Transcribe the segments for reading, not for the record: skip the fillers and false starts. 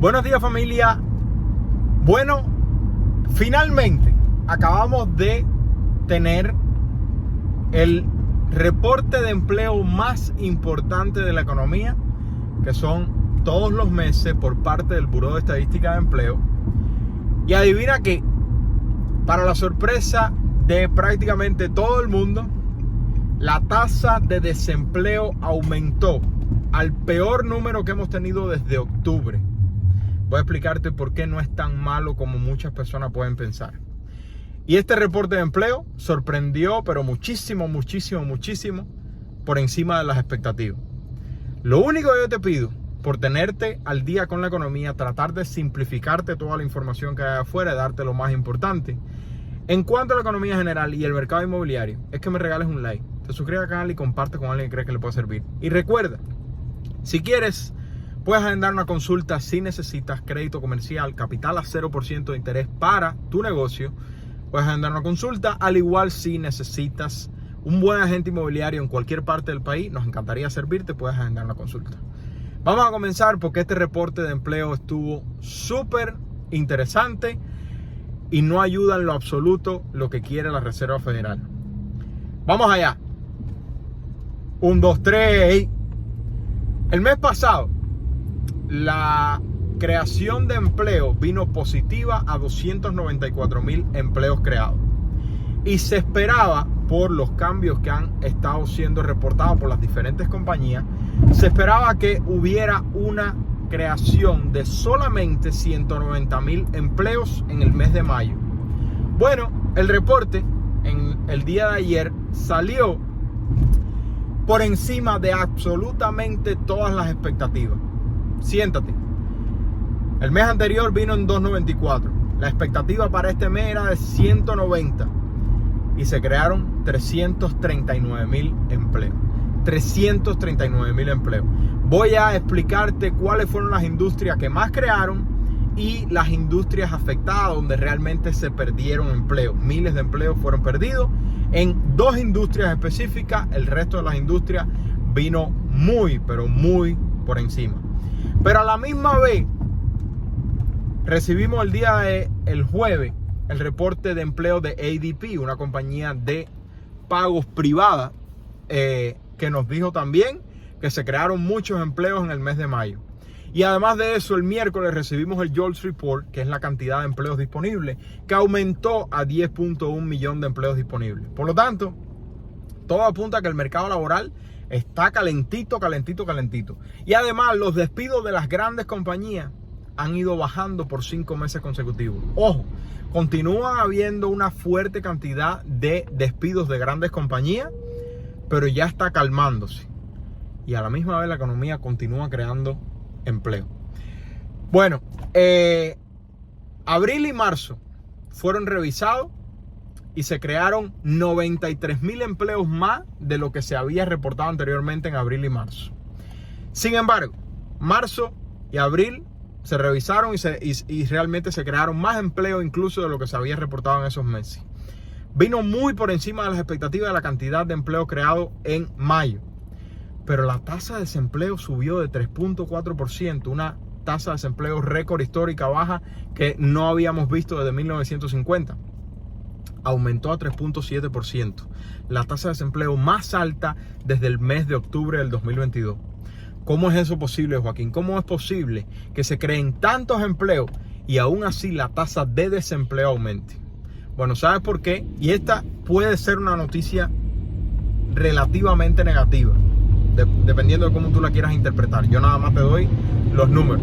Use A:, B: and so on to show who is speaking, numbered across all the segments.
A: Buenos días, familia. Bueno, finalmente acabamos de tener el reporte de empleo más importante de la economía, que son todos los meses por parte del Buró de Estadística de Empleo. Y adivina qué, para la sorpresa de prácticamente todo el mundo, la tasa de desempleo aumentó al peor número que hemos tenido desde octubre. Voy a explicarte por qué no es tan malo como muchas personas pueden pensar. Y este reporte de empleo sorprendió, pero muchísimo por encima de las expectativas. Lo único que yo te pido, por tenerte al día con la economía, tratar de simplificarte toda la información que hay afuera y darte lo más importante en cuanto a la economía general y el mercado inmobiliario, es que me regales un like, te suscribas al canal y comparte con alguien que crees que le pueda servir. Y recuerda, si quieres, puedes agendar una consulta si necesitas crédito comercial, capital a 0% de interés para tu negocio. Puedes agendar una consulta, al igual si necesitas un buen agente inmobiliario en cualquier parte del país, nos encantaría servirte, puedes agendar una consulta. Vamos a comenzar porque este reporte de empleo estuvo súper interesante y no ayuda en lo absoluto lo que quiere la Reserva Federal. Vamos allá. 1, 2, 3. El mes pasado, la creación de empleo vino positiva a 294,000 empleos creados. Y se esperaba, por los cambios que han estado siendo reportados por las diferentes compañías, se esperaba que hubiera una creación de solamente 190,000 empleos en el mes de mayo. Bueno, el reporte en el día de ayer salió por encima de absolutamente todas las expectativas. Siéntate. El mes anterior vino en 294. La expectativa para este mes era de 190. Y se crearon 339,000 empleos. 339,000 empleos. Voy a explicarte cuáles fueron las industrias que más crearon y las industrias afectadas donde realmente se perdieron empleos. Miles de empleos fueron perdidos en 2 industrias específicas. El resto de las industrias vino muy, pero muy por encima. Pero a la misma vez recibimos el día del jueves el reporte de empleo de ADP, una compañía de pagos privada, que nos dijo también que se crearon muchos empleos en el mes de mayo. Y además de eso, el miércoles recibimos el JOLTS Report, que es la cantidad de empleos disponibles, que aumentó a 10.1 millones de empleos disponibles. Por lo tanto, todo apunta a que el mercado laboral está calentito. Y además, los despidos de las grandes compañías han ido bajando por 5 meses consecutivos. Ojo, continúa habiendo una fuerte cantidad de despidos de grandes compañías, pero ya está calmándose. Y a la misma vez la economía continúa creando empleo. Bueno, abril y marzo fueron revisados y se crearon 93,000 empleos más de lo que se había reportado anteriormente en abril y marzo. Sin embargo, marzo y abril se revisaron y realmente se crearon más empleo incluso de lo que se había reportado en esos meses. Vino muy por encima de las expectativas de la cantidad de empleo creado en mayo. Pero la tasa de desempleo subió de 3.4%, una tasa de desempleo récord histórica baja que no habíamos visto desde 1950. Aumentó a 3.7%, la tasa de desempleo más alta desde el mes de octubre del 2022. ¿Cómo es eso posible, Joaquín? ¿Cómo es posible que se creen tantos empleos y aún así la tasa de desempleo aumente? Bueno, ¿sabes por qué? Y esta puede ser una noticia relativamente negativa, dependiendo de cómo tú la quieras interpretar. Yo nada más te doy los números.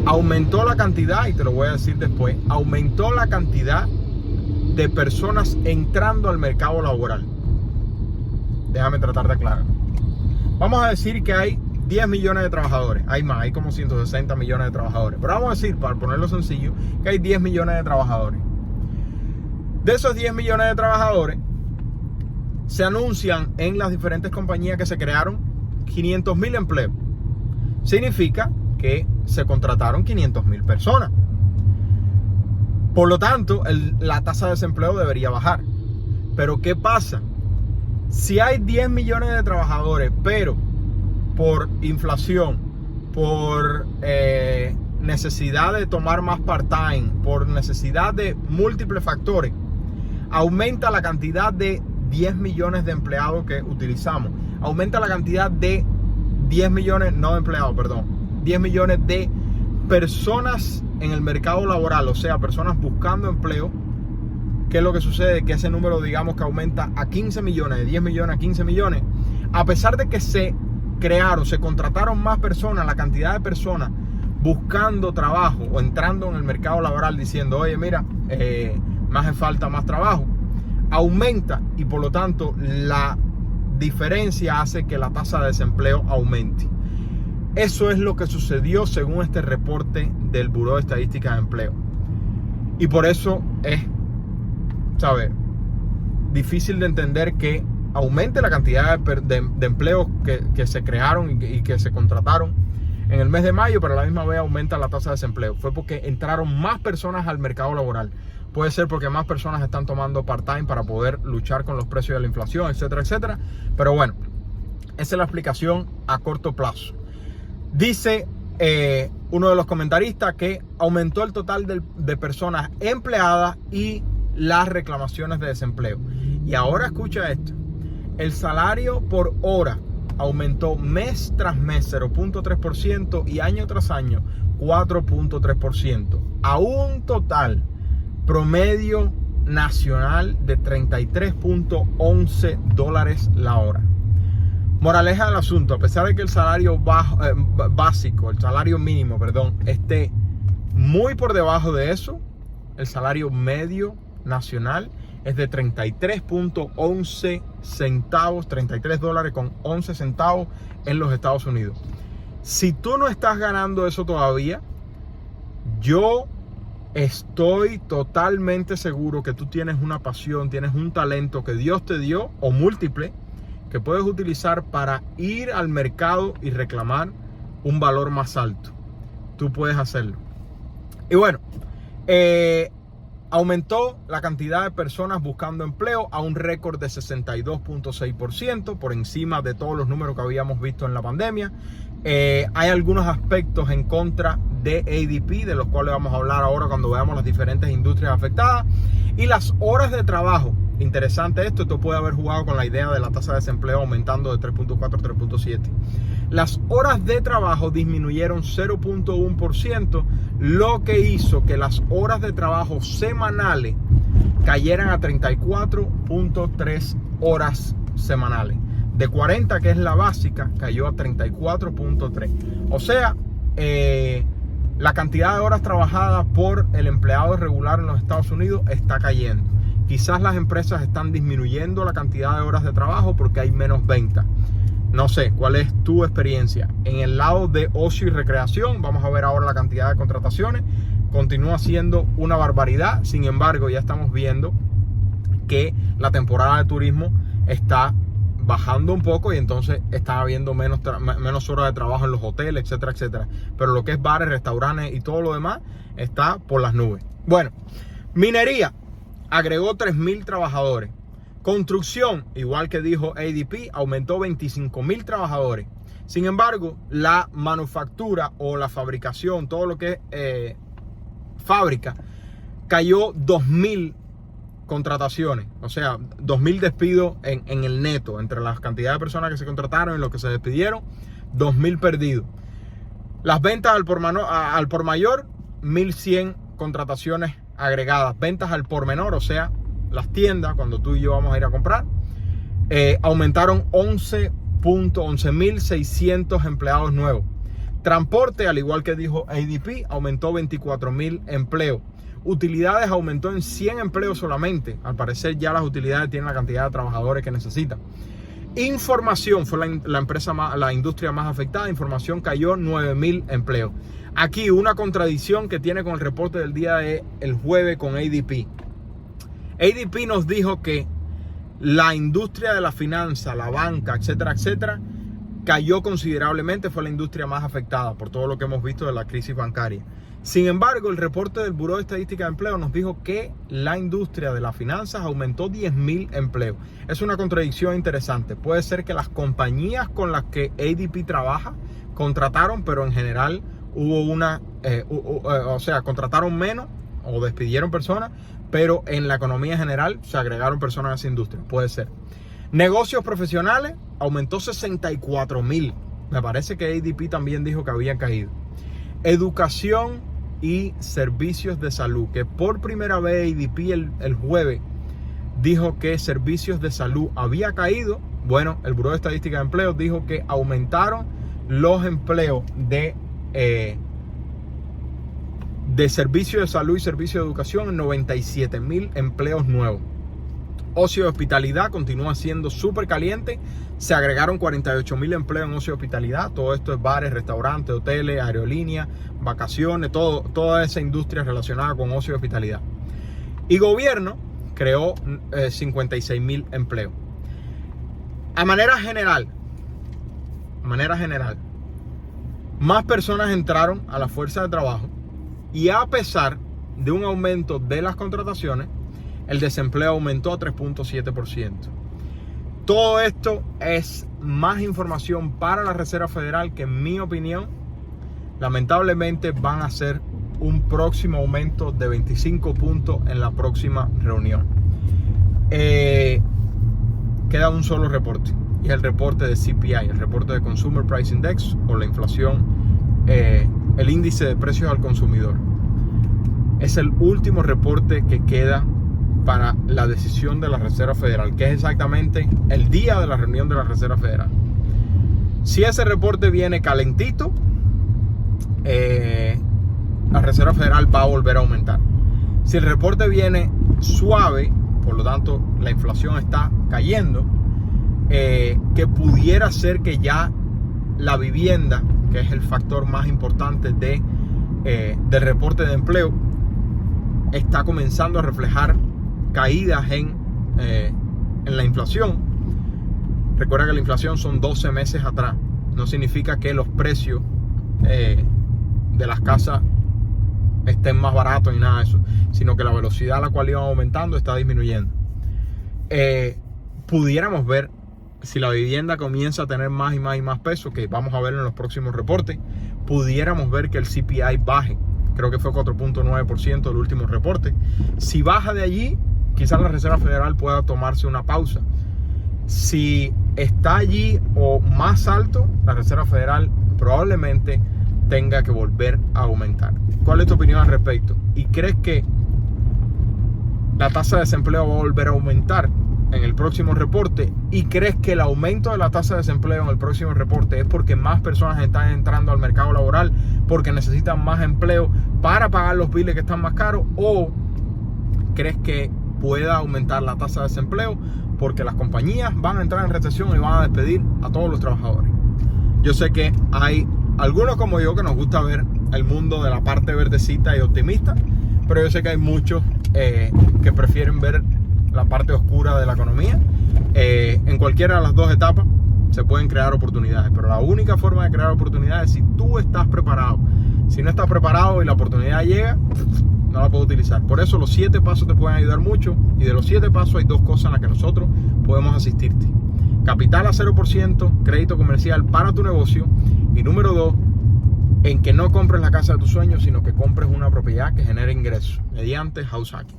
A: Aumentó la cantidad, y te lo voy a decir después, aumentó la cantidad de personas entrando al mercado laboral. Déjame tratar de aclarar. Vamos a decir que hay 10 millones de trabajadores. Hay más, hay como 160 millones de trabajadores. Pero vamos a decir, para ponerlo sencillo, que hay 10 millones de trabajadores. De esos 10 millones de trabajadores, se anuncian en las diferentes compañías que se crearon 500,000 empleos. Significa que se contrataron 500,000 personas. Por lo tanto, la tasa de desempleo debería bajar. Pero ¿qué pasa? Si hay 10 millones de trabajadores, pero por inflación, por necesidad de tomar más part-time, por necesidad de múltiples factores, aumenta la cantidad de 10 millones de empleados que utilizamos. Aumenta la cantidad de 10 millones, no de empleados, perdón, 10 millones de personas en el mercado laboral, o sea, personas buscando empleo. ¿Qué es lo que sucede? Que ese número, digamos que aumenta a 15 millones, de 10 millones a 15 millones. A pesar de que se contrataron más personas, la cantidad de personas buscando trabajo o entrando en el mercado laboral diciendo, oye, mira, me hace falta más trabajo, aumenta, y por lo tanto la diferencia hace que la tasa de desempleo aumente. Eso es lo que sucedió según este reporte del Buró de Estadística de Empleo. Y por eso es, ¿sabes?, difícil de entender que aumente la cantidad de empleos que se crearon y que se contrataron en el mes de mayo, pero a la misma vez aumenta la tasa de desempleo. Fue porque entraron más personas al mercado laboral. Puede ser porque más personas están tomando part-time para poder luchar con los precios de la inflación, etcétera, etcétera. Pero bueno, esa es la explicación a corto plazo. Dice uno de los comentaristas que aumentó el total de personas empleadas y las reclamaciones de desempleo. Y ahora escucha esto. El salario por hora aumentó mes tras mes 0.3% y año tras año 4.3%. A un total promedio nacional de $33.11 la hora. Moraleja del asunto: a pesar de que el salario básico, el salario mínimo, esté muy por debajo de eso, el salario medio nacional es de 33.11 centavos, $33.11 en los Estados Unidos. Si tú no estás ganando eso todavía, yo estoy totalmente seguro que tú tienes una pasión, tienes un talento que Dios te dio, o múltiple, que puedes utilizar para ir al mercado y reclamar un valor más alto. Tú puedes hacerlo. Y bueno, aumentó la cantidad de personas buscando empleo a un récord de 62.6%, por encima de todos los números que habíamos visto en la pandemia. Hay algunos aspectos en contra de ADP, de los cuales vamos a hablar ahora cuando veamos las diferentes industrias afectadas. Y las horas de trabajo, interesante esto puede haber jugado con la idea de la tasa de desempleo aumentando de 3.4 a 3.7. Las horas de trabajo disminuyeron 0.1%, lo que hizo que las horas de trabajo semanales cayeran a 34.3 horas semanales. De 40, que es la básica, cayó a 34.3. O sea, la cantidad de horas trabajadas por el empleado regular en los Estados Unidos está cayendo. Quizás las empresas están disminuyendo la cantidad de horas de trabajo porque hay menos ventas. No sé, ¿cuál es tu experiencia? En el lado de ocio y recreación, vamos a ver ahora la cantidad de contrataciones. Continúa siendo una barbaridad. Sin embargo, ya estamos viendo que la temporada de turismo está bajando un poco y entonces está habiendo menos horas de trabajo en los hoteles, etcétera, etcétera. Pero lo que es bares, restaurantes y todo lo demás está por las nubes. Bueno, minería agregó 3,000 trabajadores. Construcción, igual que dijo ADP, aumentó 25,000 trabajadores. Sin embargo, la manufactura o la fabricación, todo lo que es fábrica, cayó 2,000 contrataciones. O sea, 2,000 despidos en el neto, entre las cantidades de personas que se contrataron y los que se despidieron, 2,000 perdidos. Las ventas al por mayor, 1,100 contrataciones agregadas. Ventas al por menor, o sea, las tiendas, cuando tú y yo vamos a ir a comprar, aumentaron 11.600 empleados nuevos. Transporte, al igual que dijo ADP, aumentó 24,000 empleos. Utilidades aumentó en 100 empleos solamente. Al parecer ya las utilidades tienen la cantidad de trabajadores que necesitan. Información fue la industria más afectada. Información cayó 9,000 empleos. Aquí una contradicción que tiene con el reporte del día del jueves con ADP. ADP nos dijo que la industria de la finanza, la banca, etcétera, etcétera, cayó considerablemente. Fue la industria más afectada por todo lo que hemos visto de la crisis bancaria. Sin embargo, el reporte del Buró de Estadística de Empleo nos dijo que la industria de las finanzas aumentó 10,000 empleos. Es una contradicción interesante. Puede ser que las compañías con las que ADP trabaja contrataron, pero en general contrataron menos o despidieron personas, pero en la economía general se agregaron personas a esa industria. Puede ser. Negocios profesionales aumentó 64,000. Me parece que ADP también dijo que habían caído. Educación y servicios de salud, que por primera vez ADP el jueves dijo que servicios de salud había caído. Bueno, el Buró de Estadística de Empleo dijo que aumentaron los empleos de servicios de salud y servicios de educación en 97,000 empleos nuevos. Ocio y hospitalidad continúa siendo súper caliente. Se agregaron 48,000 empleos en ocio y hospitalidad. Todo esto es bares, restaurantes, hoteles, aerolíneas, vacaciones, toda esa industria relacionada con ocio y hospitalidad. Y gobierno creó 56,000 empleos. A manera general, más personas entraron a la fuerza de trabajo y a pesar de un aumento de las contrataciones, el desempleo aumentó a 3.7%. Todo esto es más información para la Reserva Federal que, en mi opinión, lamentablemente van a hacer un próximo aumento de 25 puntos en la próxima reunión. Queda un solo reporte y es el reporte de CPI, el reporte de Consumer Price Index, o la inflación, el índice de precios al consumidor. Es el último reporte que queda para la decisión de la Reserva Federal, que es exactamente el día de la reunión de la Reserva Federal. Si ese reporte viene calentito, la Reserva Federal va a volver a aumentar. Si el reporte viene suave, por lo tanto la inflación está cayendo, que pudiera ser que ya la vivienda, que es el factor más importante del reporte de empleo, está comenzando a reflejar caídas en la inflación. Recuerda que la inflación son 12 meses atrás. No significa que los precios de las casas estén más baratos ni nada de eso, sino que la velocidad a la cual iban aumentando está disminuyendo. Pudiéramos ver, si la vivienda comienza a tener más y más peso, que vamos a ver en los próximos reportes, pudiéramos ver que el CPI baje. Creo que fue 4.9% el último reporte. Si baja de allí, quizás la Reserva Federal pueda tomarse una pausa. Si está allí o más alto, la Reserva Federal probablemente tenga que volver a aumentar. ¿Cuál es tu opinión al respecto? ¿Y crees que la tasa de desempleo va a volver a aumentar en el próximo reporte? ¿Y crees que el aumento de la tasa de desempleo en el próximo reporte es porque más personas están entrando al mercado laboral, porque necesitan más empleo para pagar los biles que están más caros? ¿O crees que pueda aumentar la tasa de desempleo porque las compañías van a entrar en recesión y van a despedir a todos los trabajadores? Yo sé que hay algunos como yo que nos gusta ver el mundo de la parte verdecita y optimista, pero yo sé que hay muchos que prefieren ver la parte oscura de la economía. En cualquiera de las dos etapas se pueden crear oportunidades, pero la única forma de crear oportunidades es si tú estás preparado. Si no estás preparado y la oportunidad llega, no la puedes utilizar. Por eso los 7 pasos te pueden ayudar mucho, y de los 7 pasos hay 2 cosas en las que nosotros podemos asistirte: capital a 0%, crédito comercial para tu negocio, y número 2, en que no compres la casa de tus sueños, sino que compres una propiedad que genere ingresos mediante house hacking.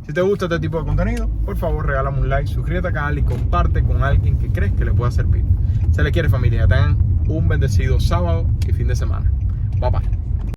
A: Si te gusta este tipo de contenido, por favor regálame un like, suscríbete al canal y comparte con alguien que crees que le pueda servir. Se le quiere, familia. Tengan un bendecido sábado y fin de semana. Bye bye.